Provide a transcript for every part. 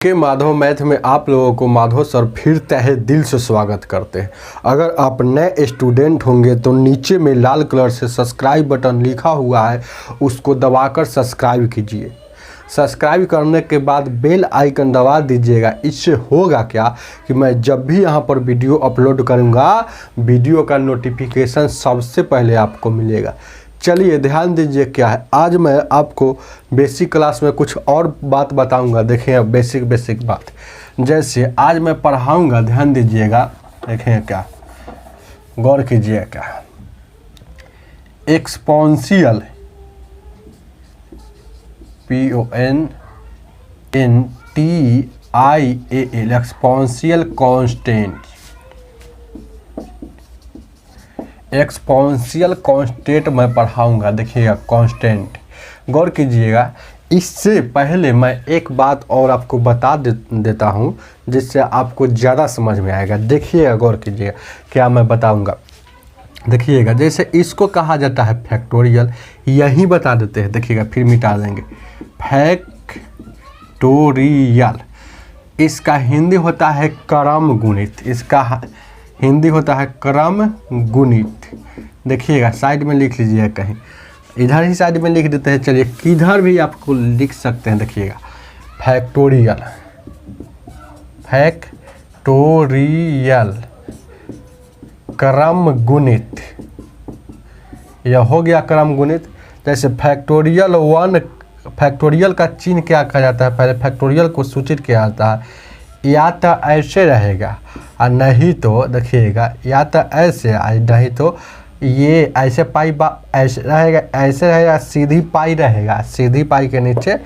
के माधव मैथ में आप लोगों को माधव सर फिर तहे दिल से स्वागत करते हैं। अगर आप नए स्टूडेंट होंगे तो नीचे में लाल कलर से सब्सक्राइब बटन लिखा हुआ है, उसको दबाकर सब्सक्राइब कीजिए। सब्सक्राइब करने के बाद बेल आइकन दबा दीजिएगा। इससे होगा क्या कि मैं जब भी यहाँ पर वीडियो अपलोड करूँगा, वीडियो का नोटिफिकेशन सबसे पहले आपको मिलेगा। चलिए ध्यान दीजिए क्या है। आज मैं आपको बेसिक क्लास में कुछ और बात बताऊंगा। देखिए अब बेसिक बात, जैसे आज मैं पढ़ाऊंगा, ध्यान दीजिएगा। देखें क्या, गौर कीजिए क्या, एक्सपोनेंशियल PONNTIAL एक्सपोनेंशियल कांस्टेंट मैं पढ़ाऊंगा। देखिएगा कांस्टेंट, गौर कीजिएगा। इससे पहले मैं एक बात और आपको बता देता हूं, जिससे आपको ज़्यादा समझ में आएगा। देखिएगा, गौर कीजिएगा क्या मैं बताऊंगा। देखिएगा, जैसे इसको कहा जाता है फैक्टोरियल, यही बता देते हैं। देखिएगा, फिर मिटा देंगे। फैक्टोरियल, इसका हिंदी होता है क्रम गुणित। इसका हिंदी होता है क्रम गुणित। देखिएगा, साइड में लिख लीजिए, कहीं इधर ही साइड में लिख देते हैं। चलिए, किधर भी आपको लिख सकते हैं। देखिएगा, फैक्टोरियल क्रम गुणित, यह हो गया क्रम गुणित। जैसे फैक्टोरियल का चिन्ह क्या कहा जाता है, पहले फैक्टोरियल को सूचित किया जाता है। या तो ऐसे रहेगा और नहीं तो देखिएगा, या तो ऐसे, नहीं तो ये ऐसे पाई ऐसे रहेगा, ऐसे रहेगा, सीधी पाई रहेगा, सीधी पाई के नीचे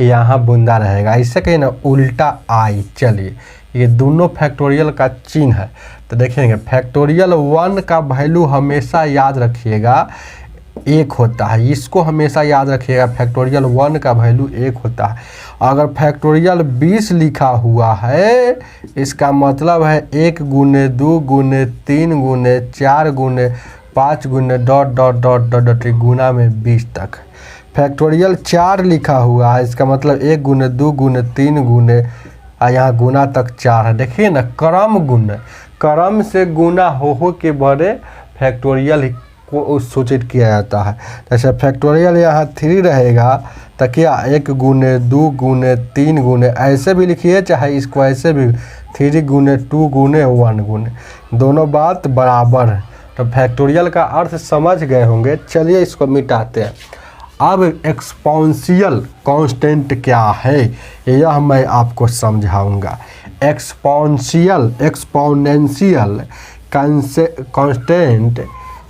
यहाँ बूंदा रहेगा, ऐसे कहीं ना उल्टा आई। चलिए, ये दोनों फैक्टोरियल का चिन्ह है। तो देखेंगे, फैक्टोरियल 1 का वैल्यू हमेशा याद रखिएगा 1 होता है। इसको हमेशा याद रखिएगा, फैक्टोरियल 1 का वैल्यू 1 होता है। अगर फैक्टोरियल 20 लिखा हुआ है, इसका मतलब है 1 गुने 2 गुने 3 गुने 4 गुने 5 गुने डॉट गुना में 20 तक। फैक्टोरियल 4 लिखा हुआ है, इसका मतलब 1 गुने 2 गुने 3 गुने यहाँ गुना तक 4 है। देखिए ना, क्रम से गुना हो के बड़े फैक्टोरियल को सूचित किया जाता है। जैसे फैक्टोरियल यहाँ 3 रहेगा तो क्या 1 गुने 2 गुने 3 गुने, ऐसे भी लिखिए, चाहे इसको ऐसे भी 3 गुने 2 गुने 1 गुने, दोनों बात बराबर है। तो फैक्टोरियल का अर्थ समझ गए होंगे। चलिए इसको मिटाते हैं। अब एक्सपोनेंशियल कांस्टेंट क्या है, यह मैं आपको समझाऊंगा। एक्सपोनेंशियल कांस्टेंट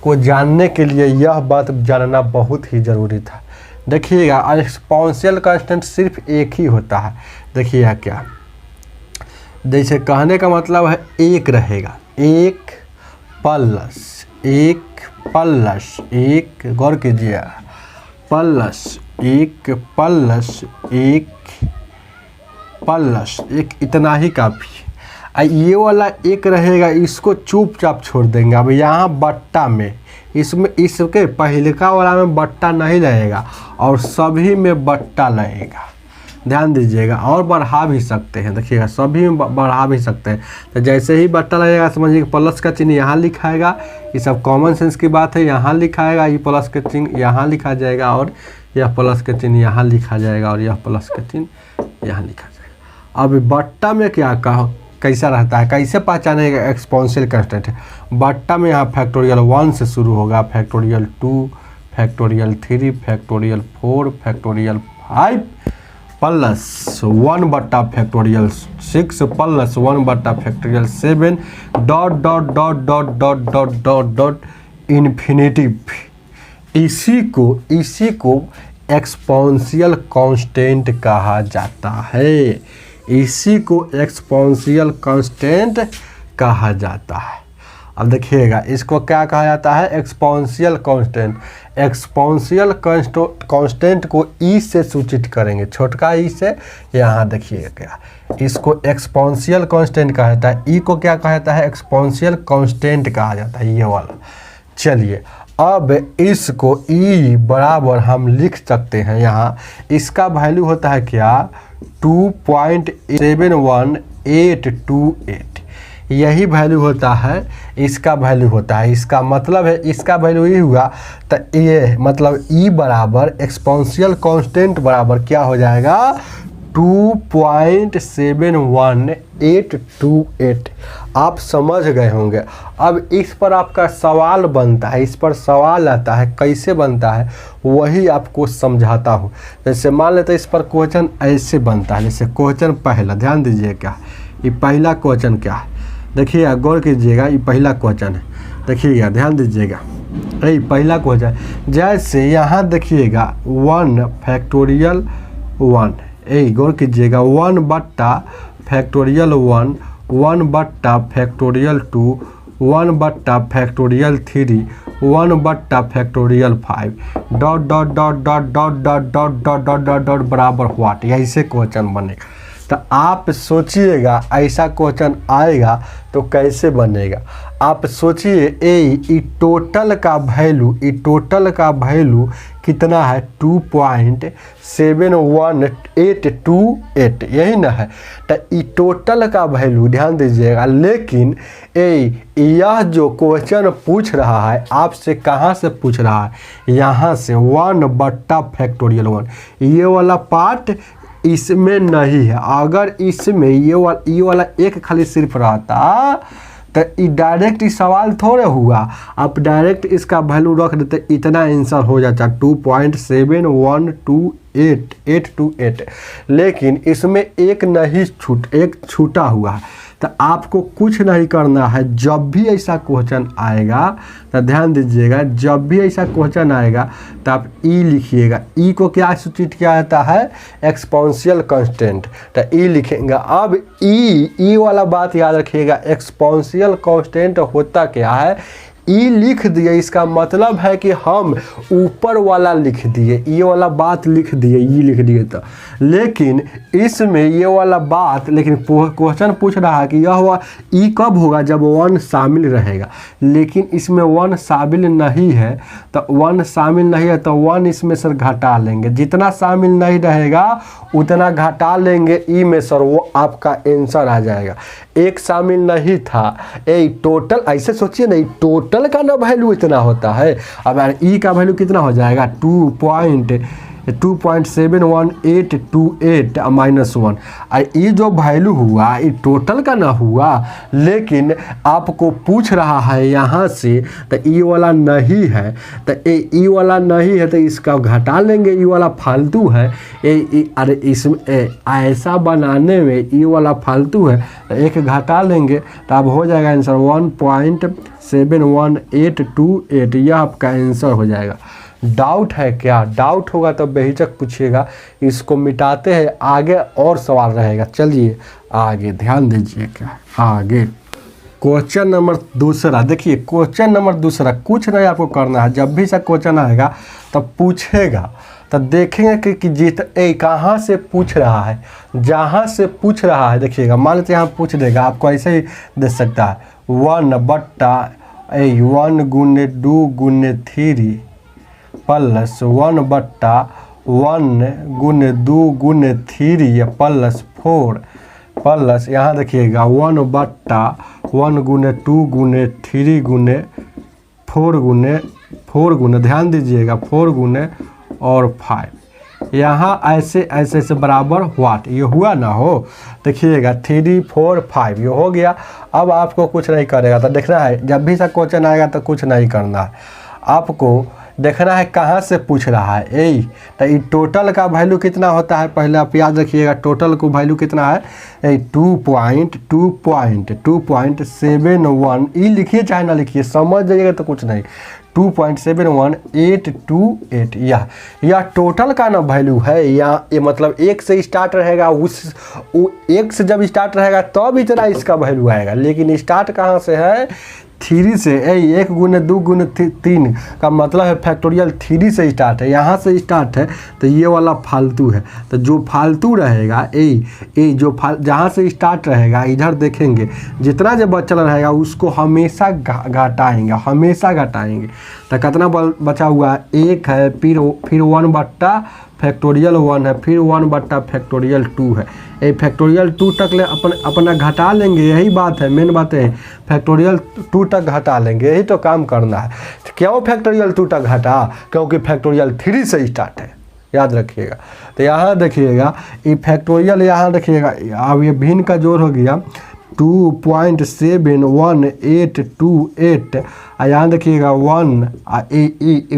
को जानने के लिए यह बात जानना बहुत ही ज़रूरी था। देखिएगा, एक्सपोनेंशियल कांस्टेंट सिर्फ एक ही होता है। देखिएगा क्या, जैसे कहने का मतलब है 1 रहेगा, 1 प्लस 1, गौर कीजिए, प्लस 1 प्लस 1 इतना ही काफ़ी। ये वाला 1 रहेगा, इसको चुपचाप छोड़ देंगे। अब यहाँ बट्टा में, इसमें इसके पहलका वाला में बट्टा नहीं रहेगा और सभी में बट्टा लगेगा। ध्यान दीजिएगा, और बढ़ा भी सकते हैं। देखिएगा, सभी में बढ़ा भी सकते हैं। तो जैसे ही बट्टा लगेगा, समझिए प्लस का चिन्ह यहाँ लिखाएगा। ये सब कॉमन सेंस की बात है। यहाँ लिखाएगा, ये प्लस का चिन्ह यहाँ लिखा जाएगा, और यह प्लस का चिन्ह यहाँ लिखा जाएगा, और यह प्लस का चिन्ह यहाँ लिखा जाएगा। अब बट्टा में क्या कहा, कैसा रहता है, कैसे पहचानेगा एक्सपोनेंशियल कांस्टेंट है। बट्टा में यहाँ फैक्टोरियल 1 से शुरू होगा, factorial 2, factorial 3, factorial 4, factorial 5 plus 1 बट्टा फैक्टोरियल 6 प्लस 1 बट्टा फैक्टोरियल 7 डॉट इन्फिनिटिव। इसी को एक्सपोनेंशियल कांस्टेंट कहा जाता है। इसी को एक्सपोनेंशियल कांस्टेंट कहा जाता है। अब देखिएगा, इसको क्या कहा जाता है, एक्सपोनेंशियल कांस्टेंट। एक्सपोनेंशियल कांस्टेंट को ई से सूचित करेंगे, छोटका ई से। यहाँ देखिएगा क्या, इसको एक्सपोनेंशियल कांस्टेंट कहा जाता है। ई को क्या कहा जाता है, एक्सपोनेंशियल कांस्टेंट कहा जाता है, ये वाला। चलिए, अब इसको ई बराबर हम लिख सकते हैं। यहाँ इसका वैल्यू होता है क्या, 2.71828, यही वैल्यू होता है, इसका वैल्यू होता है। इसका मतलब है इसका वैल्यू ये हुआ, तो ये मतलब ई बराबर एक्सपोनेंशियल कांस्टेंट बराबर क्या हो जाएगा 2.71828। आप समझ गए होंगे। अब इस पर आपका सवाल बनता है, इस पर सवाल आता है, कैसे बनता है वही आपको समझाता हूँ। जैसे मान लेते हैं इस पर क्वेश्चन ऐसे बनता है। जैसे क्वेश्चन पहला, ध्यान दीजिए क्या ये पहला क्वेश्चन क्या है, देखिएगा गौर कीजिएगा, ये पहला क्वेश्चन है, देखिएगा ध्यान दीजिएगा, यही पहला क्वेश्चन। जैसे यहाँ देखिएगा 1 फैक्टोरियल 1, यही गौर कीजिएगा 1 बट्टा फैक्टोरियल 1, 1 बट्टा फैक्टोरियल 2, 1 बट्टा फैक्टोरियल 3, 1 बट्टा factorial 5 dot dot dot dot dot dot dot dot dot dot dot बराबर व्हाट, ऐसे क्वेश्चन बनेगा। तो आप सोचिएगा ऐसा क्वेश्चन आएगा तो कैसे बनेगा। आप सोचिए ई टोटल का वैल्यू कितना है 2.71828, यही ना है। तो ई टोटल का वैल्यू ध्यान दीजिएगा। लेकिन यह जो क्वेश्चन पूछ रहा है आपसे, कहाँ से पूछ रहा है, यहाँ से 1 बट्टा फैक्टोरियल 1, ये वाला पार्ट इसमें नहीं है। अगर इसमें ये वाला एक खाली सिर्फ रहता तो ये डायरेक्ट ही सवाल थोड़े हुआ, आप डायरेक्ट इसका वैल्यू रख देते, इतना आंसर हो जाता 2.71828। लेकिन इसमें एक नहीं एक छूटा हुआ है। तो आपको कुछ नहीं करना है। जब भी ऐसा क्वेश्चन आएगा तो ध्यान दीजिएगा, जब भी ऐसा क्वेश्चन आएगा तो आप ई लिखिएगा। ई को क्या सूचित किया जाता है, एक्सपोनेंशियल कांस्टेंट, तो ई लिखेंगे। अब ई वाला बात याद रखिएगा, एक्सपोनेंशियल कांस्टेंट होता क्या है, ई लिख दिए, इसका मतलब है कि हम ऊपर वाला लिख दिए, ये वाला बात लिख दिए, ई लिख दिए। तो लेकिन इसमें ये वाला बात, लेकिन क्वेश्चन पूछ रहा है कि यह ई कब होगा, जब 1 शामिल रहेगा। लेकिन इसमें 1 शामिल नहीं है, तो 1 शामिल नहीं है तो 1 इसमें से घटा लेंगे। जितना शामिल नहीं रहेगा उतना घटा लेंगे ई में सर, वो आपका आंसर आ जाएगा। एक शामिल नहीं था, टोटल ऐसे सोचिए नहीं, टोटल का ना वैल्यू इतना होता है। अब यार ई का वैल्यू कितना हो जाएगा 2.71828 माइनस 1। ये जो वैल्यू हुआ ये टोटल का ना हुआ, लेकिन आपको पूछ रहा है यहाँ से, तो ई वाला नहीं है, तो ई वाला नहीं है तो इसका घटा लेंगे, ई वाला फालतू है। अरे इसमें ऐसा बनाने में ई वाला फालतू है तो एक घटा लेंगे, तो अब हो जाएगा आंसर 1.71828। यह आपका आंसर हो जाएगा। डाउट है क्या? डाउट होगा तो बेहिचक पूछिएगा, इसको मिटाते हैं, आगे और सवाल रहेगा। चलिए आगे ध्यान दीजिए क्या आगे। क्वेश्चन नंबर दूसरा, देखिए क्वेश्चन नंबर दूसरा, कुछ नहीं आपको करना है। जब भी सा क्वेश्चन आएगा तब पूछेगा, तो देखेंगे कि कहाँ से पूछ रहा है। जहाँ से पूछ रहा है देखिएगा, मान लेते यहाँ पूछ देगा, आपको ऐसे ही दे सकता है 1 बट्टा 1 गुने 2 गुने 3 प्लस 1 बट्टा 1 गुने 2 गुने 3 प्लस 4 प्लस यहाँ देखिएगा 1 बट्टा 1 गुने 2 गुने 3 गुने 4 गुने ध्यान दीजिएगा 4 गुने और 5। यहाँ ऐसे ऐसे बराबर व्हाट, ये हुआ ना हो, देखिएगा 3 4 5 ये हो गया। अब आपको कुछ नहीं करेगा, तो देखना है जब भी सा क्वेश्चन आएगा तो कुछ नहीं करना है, आपको देखना है कहाँ से पूछ रहा है। तो ये टोटल का वैल्यू कितना होता है, पहले आप याद रखिएगा टोटल को वैल्यू कितना है 2.718 ई लिखिए चाहे ना लिखिए, समझ जाइएगा तो कुछ नहीं, 2.71828। यह टोटल का ना वैल्यू है। या ये मतलब एक से स्टार्ट रहेगा, एक से जब स्टार्ट रहेगा तब इतना इसका वैल्यू आएगा। लेकिन स्टार्ट कहाँ से है, 3 से। 1 गुने 2 गुने 3 का मतलब है फैक्टोरियल 3 से स्टार्ट है, यहाँ से स्टार्ट है, तो ये वाला फालतू है। तो जो फालतू रहेगा जो जहाँ से स्टार्ट रहेगा, इधर देखेंगे जितना जो बचल रहेगा उसको हमेशा घटाएंगे, हमेशा घटाएंगे। तो कितना बचा हुआ है 1 है, फिर 1 बट्टा फैक्टोरियल 1 है, फिर 1 बट्टा फैक्टोरियल 2 है। ये फैक्टोरियल 2 तक ले अपना घटा लेंगे, यही बात है, मेन बात है फैक्टोरियल 2 तक घटा लेंगे, यही तो काम करना है। तो क्यों फैक्टोरियल 2 तक घटा? क्योंकि फैक्टोरियल 3 से स्टार्ट है, याद रखिएगा। तो यहाँ देखिएगा ये फैक्टोरियल, यहाँ देखिएगा अब ये भिन्न का जोड़ हो गया 2.71828। यहाँ देखिएगा 1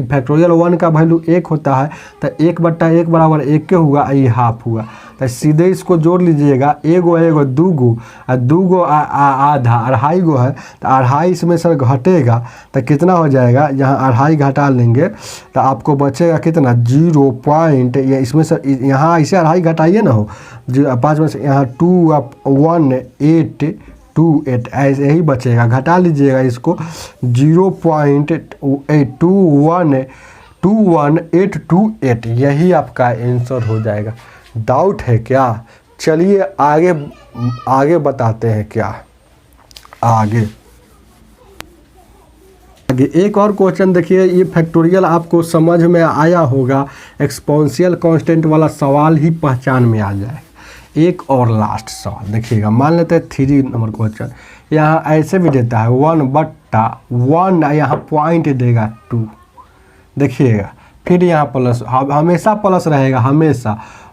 फैक्टोरियल 1 का वैल्यू 1 होता है, तो 1 बट्टा 1 बराबर 1 के हुआ, ये हाफ हुआ। तो सीधे इसको जोड़ लीजिएगा, एगो एगो दूगो और दूगो आधा अढ़ाई गो है, तो अढ़ाई इसमें से घटेगा तो कितना हो जाएगा, यहाँ अढ़ाई घटा लेंगे तो आपको बचेगा कितना 0 पॉइंट, या इसमें से यहाँ ऐसे अढ़ाई घटाइए ना हो 5 में से यहाँ 21828 ऐसे ही बचेगा, घटा लीजिएगा इसको 0.21828, यही आपका आंसर हो जाएगा। डाउट है क्या? चलिए आगे बताते हैं क्या आगे एक और क्वेश्चन देखिए, ये फैक्टोरियल आपको समझ में आया होगा, एक्सपोनेंशियल कांस्टेंट वाला सवाल ही पहचान में आ जाए। एक और लास्ट सवाल देखिएगा, मान लेते हैं 3 नंबर क्वेश्चन, यहाँ ऐसे भी देता है 1 बट्टा 1, यहाँ पॉइंट देगा 2, देखिएगा फिर यहाँ प्लस, हमेशा प्लस रहेगा,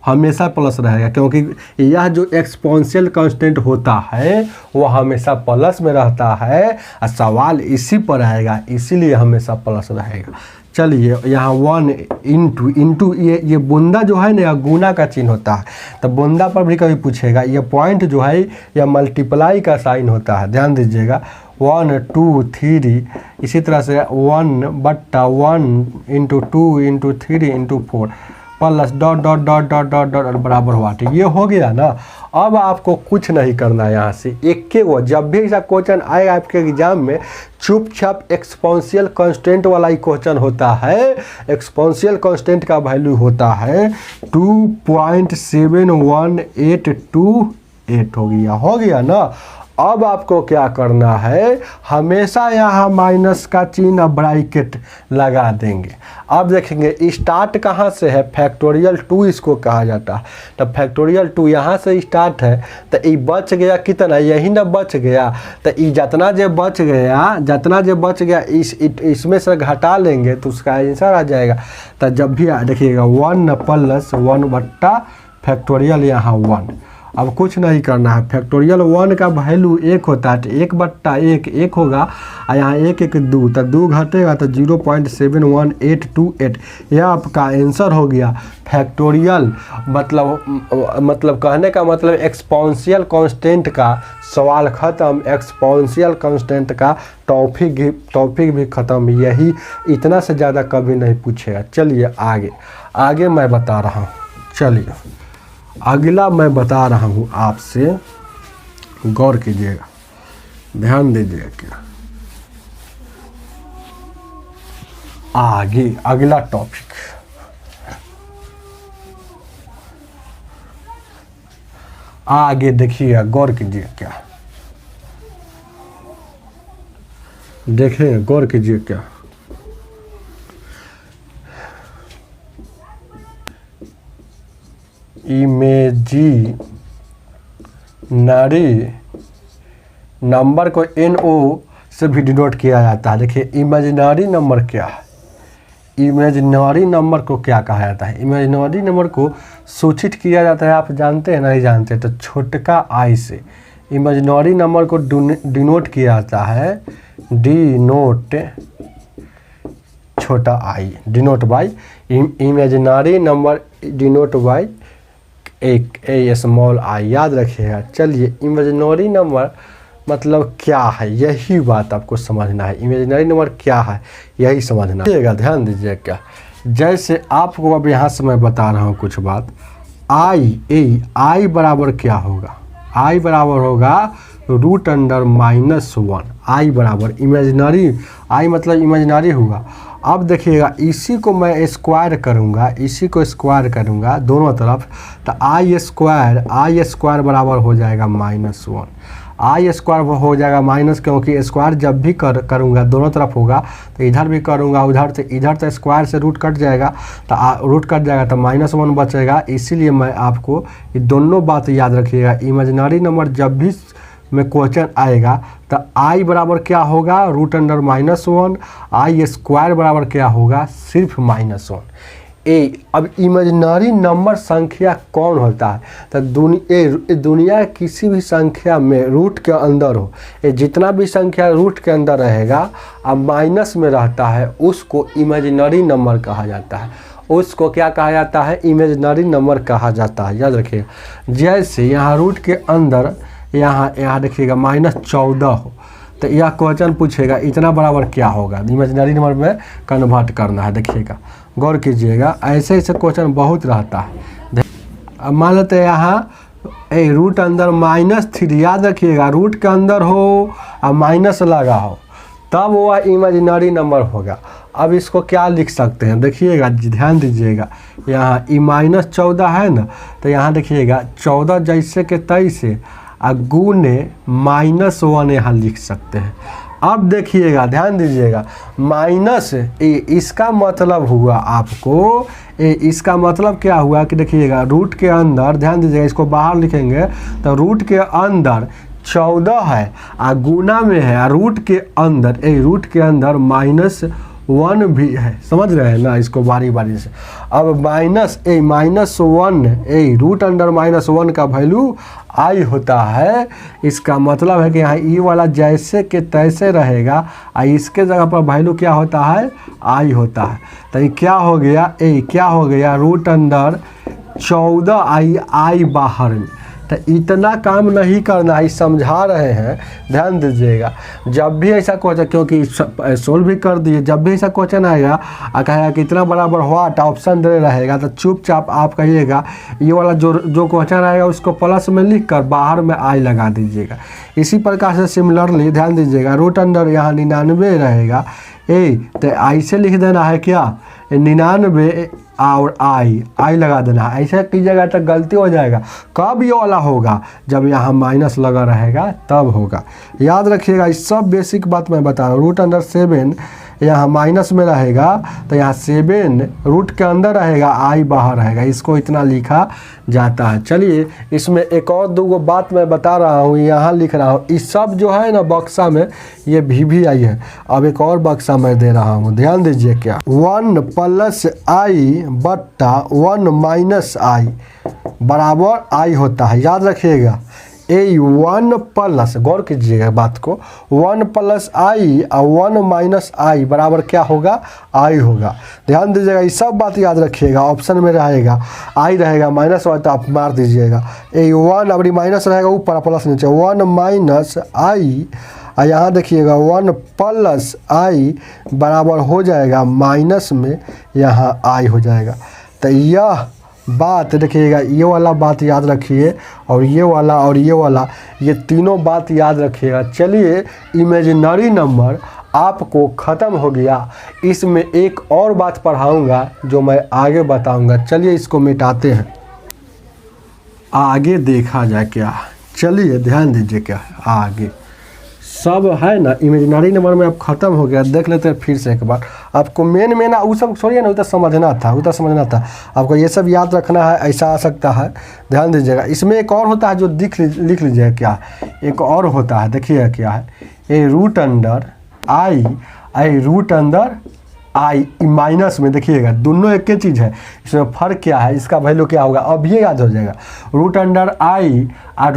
हमेशा प्लस रहेगा, क्योंकि यह जो एक्सपोनेंशियल कांस्टेंट होता है वो हमेशा प्लस में रहता है और सवाल इसी पर आएगा, इसीलिए हमेशा प्लस रहेगा। चलिए यहाँ 1 इंटू ये बूंदा जो है ना, यह गुना का चिन्ह होता है, तो बूंदा पर भी कभी पूछेगा। ये पॉइंट जो है यह मल्टीप्लाई का साइन होता है, ध्यान दीजिएगा 1 2 3, इसी तरह से 1 बट्टा 1 into 2 into 3 into 4 plus dot dot dot dot dot dot बराबर हुआ। ये हो गया ना। अब आपको कुछ नहीं करना है, यहाँ से एक वो जब भी ऐसा क्वेश्चन आएगा आपके एग्जाम में, चुपचाप एक्सपोनेंशियल कांस्टेंट वाला ही क्वेश्चन होता है। एक्सपोनेंशियल कांस्टेंट का वैल्यू होता है 2.71828 हो गया ना। अब आपको क्या करना है, हमेशा यहाँ माइनस का चिन्ह ब्रैकेट लगा देंगे। अब देखेंगे स्टार्ट कहाँ से है, फैक्टोरियल 2 इसको कहा जाता है। तो फैक्टोरियल 2 यहाँ से स्टार्ट है, तो ये बच गया कितना, यही ना बच गया। तो ये जितना जो बच गया इसमें से घटा लेंगे तो उसका आंसर आ जाएगा। तो जब भी देखिएगा 1 प्लस 1 बट्टा फैक्टोरियल यहाँ 1। अब कुछ नहीं करना है, फैक्टोरियल 1 का वैल्यू 1 होता है, तो 1 बट्टा 1 होगा, और यहाँ 1 1 2, तो 2 घटेगा तो 0.71828, यह आपका आंसर हो गया। फैक्टोरियल मतलब कहने का मतलब एक्सपोनेंशियल कांस्टेंट का सवाल ख़त्म, एक्सपोनेंशियल कांस्टेंट का टॉपिक भी ख़त्म। यही इतना से ज़्यादा कभी नहीं पूछेगा। चलिए आगे मैं बता रहा हूँ। चलिए अगला मैं बता रहा हूँ आपसे, गौर कीजिएगा, ध्यान दीजिएगा क्या आगे अगला टॉपिक। आगे देखिएगा, गौर कीजिएगा क्या, देखें गौर कीजिए क्या। इमेजिनरी नंबर को NO से भी डिनोट किया जाता है। देखिए इमेजिनरी नंबर क्या है, इमेजिनरी नंबर को क्या कहा जाता है। इमेजिनरी नंबर को सूचित किया जाता है, आप जानते हैं नहीं जानते, तो छोटका i से इमेजिनरी नंबर को डिनोट किया जाता है, डिनोट छोटा i, denote by imaginary number, denote by एक ए स्मॉल आई, याद रखिएगा। चलिए इमेजिनरी नंबर मतलब क्या है, यही बात आपको समझना है। इमेजिनरी नंबर क्या है यही समझना है, ध्यान दीजिए क्या। जैसे आपको अब यहाँ से मैं बता रहा हूँ कुछ बात। आई बराबर क्या होगा, आई बराबर होगा √(-1). आई बराबर इमेजिनरी, आई मतलब इमेजिनरी होगा। अब देखिएगा इसी को मैं स्क्वायर करूँगा, इसी को स्क्वायर करूँगा दोनों तरफ, तो आई स्क्वायर बराबर हो जाएगा -1। आई स्क्वायर हो जाएगा माइनस, क्योंकि स्क्वायर जब भी करूँगा दोनों तरफ होगा, तो इधर भी करूँगा उधर से, इधर तो स्क्वायर से रूट कट जाएगा, तो रूट कट जाएगा तो -1 बचेगा। इसीलिए मैं आपको ये दोनों बात याद रखिएगा। इमेजिनरी नंबर जब भी में क्वेश्चन आएगा तो आई बराबर क्या होगा, √(-1), आई स्क्वायर बराबर क्या होगा, सिर्फ -1। अब इमेजिनरी नंबर संख्या कौन होता है, तो दुनिया किसी भी संख्या में रूट के अंदर हो, ये जितना भी संख्या रूट के अंदर रहेगा अब माइनस में रहता है, उसको इमेजिनरी नंबर कहा जाता है। उसको क्या कहा जाता है, इमेजिनरी नंबर कहा जाता है, याद रखिएगा। जैसे यहाँ रूट के अंदर यहाँ देखिएगा -14 हो, तो यह क्वेश्चन पूछेगा इतना बराबर क्या होगा, इमेजिनरी नंबर में कन्वर्ट करना है। देखिएगा, गौर कीजिएगा, ऐसे ऐसे क्वेश्चन बहुत रहता है। अब मान लेते हैं यहाँ रूट अंदर -3, याद रखिएगा रूट के अंदर हो और माइनस लगा हो तब वह इमेजिनरी नंबर होगा। अब इसको क्या लिख सकते हैं, देखिएगा ध्यान दीजिएगा, यहाँ -14 है ना, तो यहाँ देखिएगा 14 जैसे के तैसे गुने -1 यहाँ लिख सकते हैं। अब देखिएगा ध्यान दीजिएगा, माइनस इसका मतलब हुआ आपको, इसका मतलब क्या हुआ कि देखिएगा रूट के अंदर, ध्यान दीजिएगा इसको बाहर लिखेंगे तो रूट के अंदर 14 है और गुना में है, रूट के अंदर -1 भी है, समझ रहे हैं ना इसको बारी बारी से। अब -1 √(-1) का वैल्यू आई होता है। इसका मतलब है कि यहाँ ई वाला जैसे के तैसे रहेगा और इसके जगह पर वैल्यू क्या होता है, आई होता है। तो ये क्या हो गया, √(14) आई बाहर में। तो इतना काम नहीं करना है, समझा रहे हैं, ध्यान दीजिएगा। जब भी ऐसा क्वेश्चन, क्योंकि सोल्व भी कर दिए, जब भी ऐसा क्वेश्चन आएगा और कहेगा कितना बराबर व्हाट, ऑप्शन दे रहेगा तो चुपचाप आप कहिएगा ये वाला जो क्वेश्चन आएगा उसको प्लस में लिख कर बाहर में आई लगा दीजिएगा। इसी प्रकार से सिमिलरली ध्यान दीजिएगा, √() यहाँ 99 रहेगा, तो ऐसे लिख देना है क्या, 99 और आई लगा देना है। ऐसा कीजिएगा तो गलती हो जाएगा। कब ये वाला होगा, जब यहाँ माइनस लगा रहेगा तब होगा। याद रखिएगा, इस सब बेसिक बात मैं बता रहा हूँ। √(7) यहाँ माइनस में रहेगा तो यहाँ 7 रूट के अंदर रहेगा, आई बाहर रहेगा, इसको इतना लिखा जाता है। चलिए इसमें एक और दो बात मैं बता रहा हूँ, यहाँ लिख रहा हूँ। इस सब जो है ना बक्सा में ये भी आई है। अब एक और बक्सा मैं दे रहा हूँ, ध्यान दीजिए क्या, 1 + i बट्टा 1 - i बराबर आई होता है। याद रखिएगा, 1 प्लस, गौर कीजिएगा बात को, 1 + i और 1 - i बराबर क्या होगा, आई होगा। ध्यान दीजिएगा, ये सब बात याद रखिएगा। ऑप्शन में रहेगा आई रहेगा, माइनस वाला तो आप मार दीजिएगा, 1 अब माइनस रहेगा ऊपर प्लस नीचे, 1 - i और यहाँ देखिएगा 1 + i बराबर हो जाएगा माइनस में यहाँ आई हो जाएगा। तो यह बात देखिएगा, ये वाला बात याद रखिए और ये वाला ये तीनों बात याद रखिएगा। चलिए इमेजिनरी नंबर आपको ख़त्म हो गया। इसमें एक और बात पढ़ाऊंगा जो मैं आगे बताऊंगा। चलिए इसको मिटाते हैं, आगे देखा जाए क्या। चलिए ध्यान दीजिए क्या आगे सब है ना, इमेजिनरी नंबर में अब ख़त्म हो गया। देख लेते हैं फिर से एक बार। आपको मेन वो सब छोड़िए ना, उतना समझना था आपको, ये सब याद रखना है। ऐसा आ सकता है, ध्यान दीजिएगा। इसमें एक और होता है जो लिख लीजिए क्या, एक और होता है, देखिए क्या है, √(i) माइनस में, देखिएगा दोनों एक ही चीज़ है। इसमें फ़र्क क्या है, इसका वैल्यू क्या होगा, अब ये याद हो जाएगा। √(i) और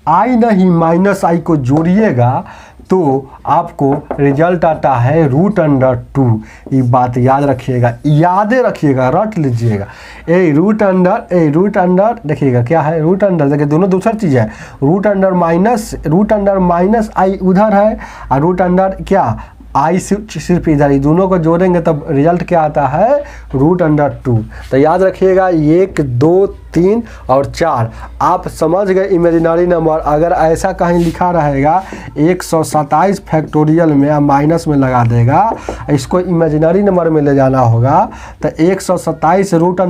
√(i) नहीं -i को जोड़िएगा तो आपको रिजल्ट आता है √2। ये बात याद रखिएगा, यादें रखिएगा, रट लीजिएगा। √, देखिएगा क्या है, √, देखिए दोनों दूसरा चीज़ है। √, -i उधर है और √, क्या आई सिर्फ इधर, ही दोनों को जोड़ेंगे तब रिजल्ट क्या आता है, √2। तो याद रखिएगा 1 2 3 और 4। आप समझ गए इमेजिनरी नंबर। अगर ऐसा कहीं लिखा रहेगा 127 फैक्टोरियल में या माइनस में लगा देगा, इसको इमेजिनरी नंबर में ले जाना होगा तो 127 रूट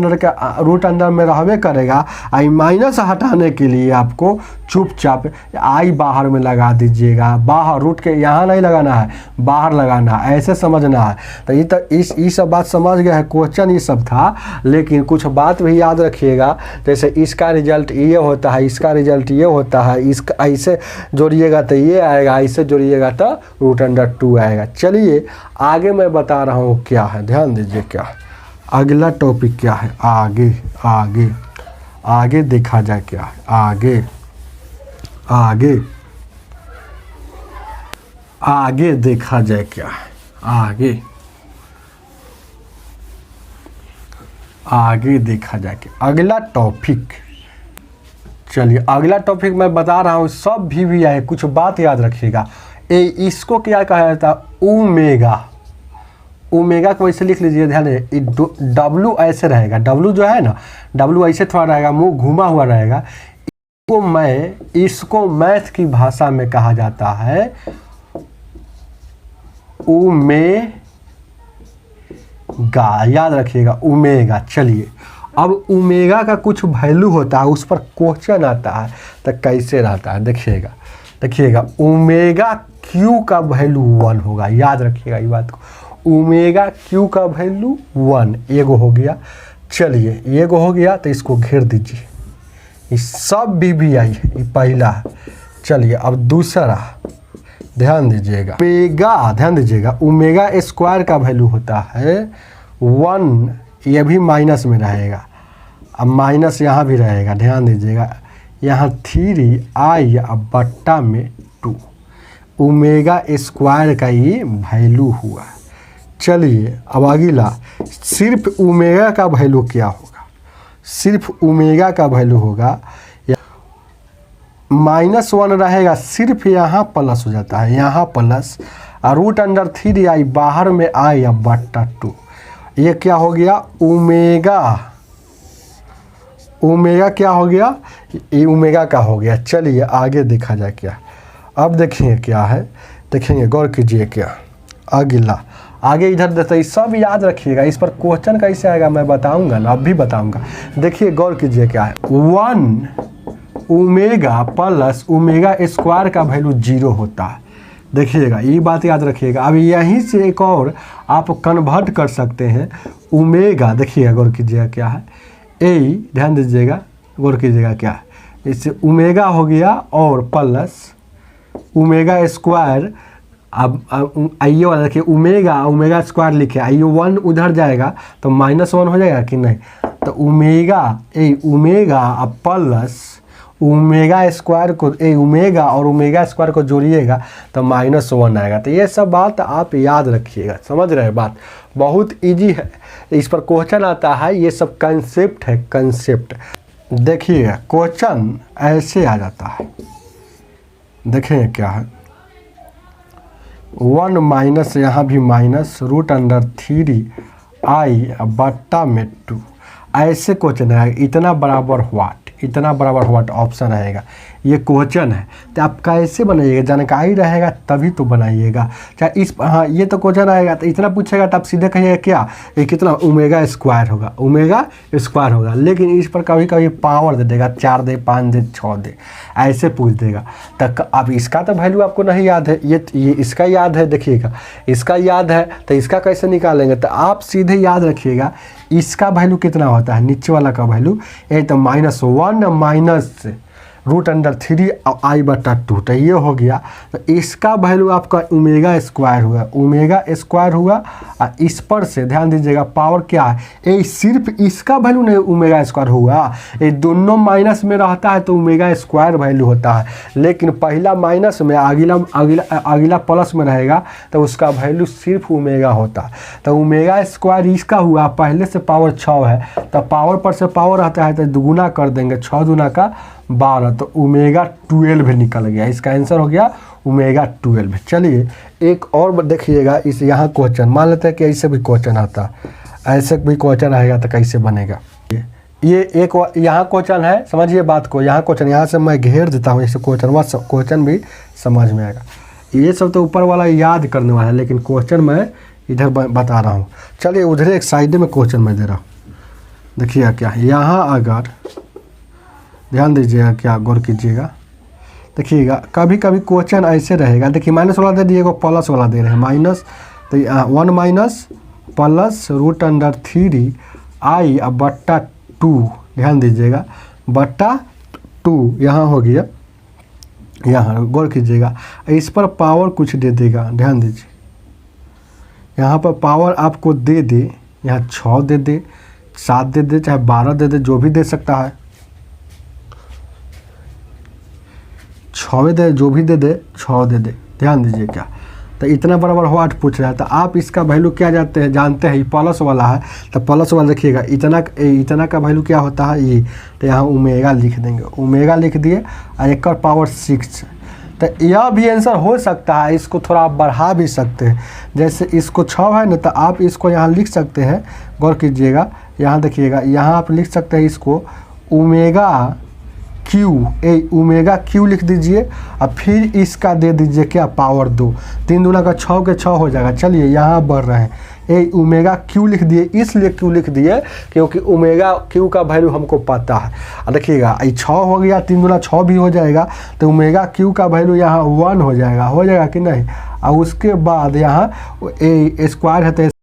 अंडर में रहबे करेगा। आई माइनस हटाने के लिए आपको चुपचाप आई बाहर में लगा दीजिएगा। बाहर रूट के यहाँ नहीं लगाना है, बाहर लगाना है, ऐसे समझना है। तो ये सब बात समझ गए हैं। क्वेश्चन ये सब था, लेकिन कुछ बात भी याद रखिएगा। जैसे इसका रिजल्ट ये होता है, इसका रिजल्ट ये होता है, इसका ऐसे जोड़िएगा तो ये आएगा, ऐसे जोड़िएगा तो √2 आएगा। चलिए आगे मैं बता रहा हूँ क्या है, ध्यान दीजिए क्या है। अगला टॉपिक क्या है, आगे आगे आगे देखा जाए क्या है। आगे आगे आगे देखा जाए क्या है। आगे आगे देखा जाए कि अगला टॉपिक। चलिए अगला टॉपिक मैं बता रहा हूँ, सब भी आए, कुछ बात याद रखिएगा। इसको क्या कहा जाता है, ओमेगा। ओमेगा को ऐसे लिख लीजिए, ध्यान दीजिए। डब्लू ऐसे रहेगा, डब्लू जो है ना, डब्लू ऐसे थोड़ा रहेगा, मुंह घुमा हुआ रहेगा। इसको मैथ की भाषा में कहा जाता है ओमेगा, याद रखिएगा ओमेगा। चलिए अब ओमेगा का कुछ वैल्यू होता है, उस पर क्वेश्चन आता है तो कैसे रहता है देखिएगा। ओमेगा क्यू का वैल्यू 1 होगा, याद रखिएगा ये बात को। ओमेगा क्यू का वैल्यू 1 एगो हो गया। चलिए एगो हो गया तो इसको घेर दीजिए। ये सब भी आई है, ये पहला है। चलिए अब दूसरा ध्यान दीजिएगा। ओमेगा, ध्यान दीजिएगा, ओमेगा स्क्वायर का वैल्यू होता है 1, ये भी माइनस में रहेगा। अब माइनस यहाँ भी रहेगा, ध्यान दीजिएगा। यहाँ 3i अब बट्टा में 2 ओमेगा स्क्वायर का ये वैल्यू हुआ। चलिए अब अगला, सिर्फ ओमेगा का वैल्यू क्या होगा। सिर्फ ओमेगा का वैल्यू होगा -1 रहेगा, सिर्फ यहाँ प्लस हो जाता है, यहाँ प्लस √3i बाहर में आई अब बट्टा 2। ये क्या हो गया, ओमेगा क्या हो गया, ये ओमेगा का हो गया। चलिए आगे देखा जाए क्या। अब देखिए क्या है, देखेंगे, गौर कीजिए क्या। अगला आगे इधर देखते, सब याद रखिएगा। इस पर क्वेश्चन कैसे आएगा मैं बताऊंगा ना, अब भी बताऊंगा। देखिए गौर कीजिए क्या है, 1 ओमेगा प्लस ओमेगा स्क्वायर का वैल्यू 0 होता है। देखिएगा ये बात याद रखिएगा। अब यहीं से एक और आप कन्वर्ट कर सकते हैं ओमेगा। देखिएगा गौर कीजिएगा क्या है, ध्यान दीजिएगा, गौर कीजिएगा क्या है। इससे ओमेगा हो गया और प्लस ओमेगा स्क्वायर। अब आइए वाला देखिए, ओमेगा स्क्वायर लिखे, आइए 1 उधर जाएगा तो -1 हो जाएगा कि नहीं। तो ओमेगा अब प्लस ओमेगा स्क्वायर को, ओमेगा और ओमेगा स्क्वायर को जोड़िएगा तो -1 आएगा। तो ये सब बात आप याद रखिएगा, समझ रहे हैं बात, बहुत इजी है। इस पर क्वेश्चन आता है, ये सब कंसेप्ट है, कंसेप्ट। देखिए क्वेश्चन ऐसे आ जाता है, देखिए क्या है, 1 माइनस, यहाँ भी माइनस √3i बट्टा में 2, ऐसे क्वेश्चन है। इतना बराबर व्हाट ऑप्शन रहेगा, ये क्वेश्चन है। तो आप कैसे बनाइएगा, जानकारी रहेगा तभी तो बनाइएगा। चाहे इस, हाँ ये तो क्वेश्चन आएगा तो इतना पूछेगा तो आप सीधे कहिएगा क्या, ये कितना ओमेगा स्क्वायर होगा। लेकिन इस पर कभी कभी पावर दे देगा, 4 दे, 5 दे, 6 दे, ऐसे पूछ देगा। तक अब इसका तो वैल्यू आपको नहीं याद है, ये इसका याद है। देखिएगा इसका याद है तो इसका कैसे निकालेंगे, तो आप सीधे याद रखिएगा इसका वैल्यू कितना होता है, नीचे वाला का वैल्यू ये तो -1 माइनस √3i बट्टा 2, तो ये हो गया। तो इसका वैल्यू आपका ओमेगा स्क्वायर हुआ। और इस पर से ध्यान दीजिएगा पावर क्या है, ये सिर्फ इसका वैल्यू नहीं ओमेगा स्क्वायर हुआ, ये दोनों माइनस में रहता है तो ओमेगा स्क्वायर वैल्यू होता है। लेकिन पहला माइनस में, अगला प्लस में रहेगा तो उसका वैल्यू सिर्फ ओमेगा होता है। तो ओमेगा स्क्वायर इसका हुआ, पहले से पावर 6 है तो पावर पर से पावर रहता है तो दुगुना कर देंगे, 6 दूना का 12, तो ओमेगा 12 निकल गया। इसका आंसर हो गया ओमेगा 12। चलिए एक और देखिएगा, इस यहाँ क्वेश्चन मान लेते हैं कि ऐसे भी क्वेश्चन आता, ऐसे भी क्वेश्चन आएगा तो कैसे बनेगा। ये एक यहाँ क्वेश्चन है, समझिए बात को, यहाँ क्वेश्चन यहाँ से मैं घेर देता हूँ, इससे क्वेश्चन भी समझ में आएगा। ये सब तो ऊपर वाला याद करने वाला है, लेकिन क्वेश्चन मैं इधर बता रहा हूँ। चलिए उधर एक साइड में क्वेश्चन मैं दे रहा हूँ, देखिएगा क्या यहाँ, अगर ध्यान दीजिएगा, क्या गौर कीजिएगा, देखिएगा कभी कभी क्वेश्चन ऐसे रहेगा, देखिए माइनस वाला दे दिए, प्लस वाला दे रहे हैं माइनस, तो 1 माइनस प्लस √3 i अब बट्टा 2, ध्यान दीजिएगा बट्टा 2 यहाँ हो गया, यहाँ गौर कीजिएगा। इस पर पावर कुछ दे देगा, ध्यान दीजिए, यहाँ पर पावर आपको दे दे, यहाँ 6 दे दे, 7 दे दे, चाहे 12 दे दे, जो भी दे सकता है, 6 दे, जो भी दे दे 6 दे दे, ध्यान दीजिए क्या। तो इतना बराबर व्हाट पूछ रहा है, तो आप इसका वैल्यू क्या जानते हैं, ये प्लस वाला है, तो प्लस वाला देखिएगा इतना का वैल्यू क्या होता है ये, तो यहाँ ओमेगा लिख देंगे, ओमेगा लिख दिए और एक और पावर 6। तो यह भी आंसर हो सकता है, इसको थोड़ा आप बढ़ा भी सकते हैं, जैसे इसको 6 है ना, तो आप इसको यहाँ लिख सकते हैं, गौर कीजिएगा, यहाँ देखिएगा, यहाँ आप लिख सकते हैं इसको ओमेगा क्यू लिख दीजिए, और फिर इसका दे दीजिए क्या, पावर 2, 3 दूना का 6 के 6 हो जाएगा। चलिए यहाँ बढ़ रहे हैं, ओमेगा क्यू लिख दिए, इसलिए क्यू लिख दिए क्योंकि ओमेगा क्यू का वैल्यू हमको पता है। देखिएगा ये 6 हो गया, 3 दूना 6 भी हो जाएगा, तो ओमेगा क्यू का वैल्यू यहाँ 1 हो जाएगा कि नहीं। और उसके बाद यहाँ स्क्वायर है तो